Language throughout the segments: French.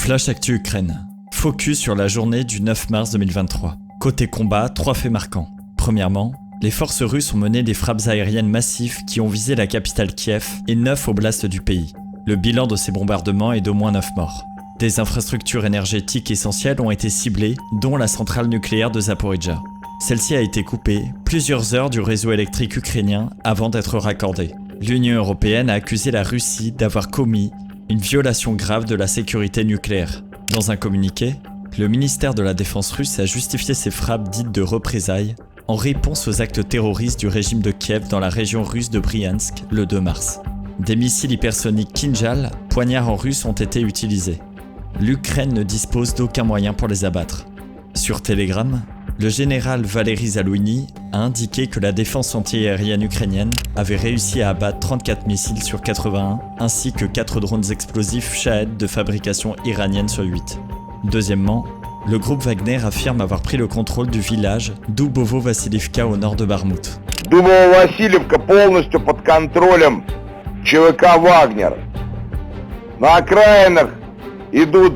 Flash Actu Ukraine. Focus sur la journée du 9 mars 2023. Côté combat, 3 faits marquants. Premièrement, les forces russes ont mené des frappes aériennes massives qui ont visé la capitale Kiev et 9 oblasts du pays. Le bilan de ces bombardements est d'au moins 9 morts. Des infrastructures énergétiques essentielles ont été ciblées, dont la centrale nucléaire de Zaporijjia. Celle-ci a été coupée plusieurs heures du réseau électrique ukrainien avant d'être raccordée. L'Union européenne a accusé la Russie d'avoir commis une violation grave de la sécurité nucléaire. Dans un communiqué, le ministère de la Défense russe a justifié ces frappes dites de représailles en réponse aux actes terroristes du régime de Kiev dans la région russe de Bryansk le 2 mars. Des missiles hypersoniques Kinjal, poignards en russe, ont été utilisés. L'Ukraine ne dispose d'aucun moyen pour les abattre. Sur Telegram, le général Valery Zalouni a indiqué que la défense antiaérienne ukrainienne avait réussi à abattre 34 missiles sur 81, ainsi que 4 drones explosifs Shahed de fabrication iranienne sur 8. Deuxièmement, le groupe Wagner affirme avoir pris le contrôle du village Dubovo-Vassilivka au nord de Barmout. Dubovo-Vassilivka полностью под контролем ЧВК Вагнер. На окраинах идут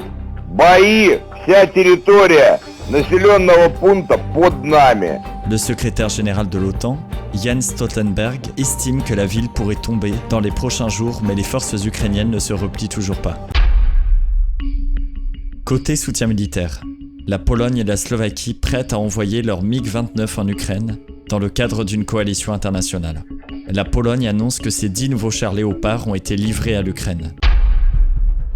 бои, вся территория населенного пункта под нами. Le secrétaire général de l'OTAN, Jens Stoltenberg, estime que la ville pourrait tomber dans les prochains jours, mais les forces ukrainiennes ne se replient toujours pas. Côté soutien militaire, la Pologne et la Slovaquie prêtent à envoyer leurs MiG-29 en Ukraine dans le cadre d'une coalition internationale. La Pologne annonce que ses 10 nouveaux chars Léopard ont été livrés à l'Ukraine.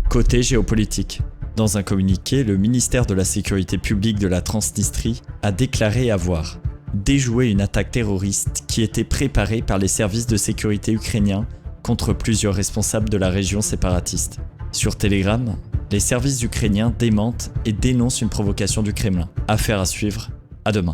Côté géopolitique, dans un communiqué, le ministère de la Sécurité publique de la Transnistrie a déclaré avoir déjoué une attaque terroriste qui était préparée par les services de sécurité ukrainiens contre plusieurs responsables de la région séparatiste. Sur Telegram, les services ukrainiens démentent et dénoncent une provocation du Kremlin. Affaire à suivre, à demain.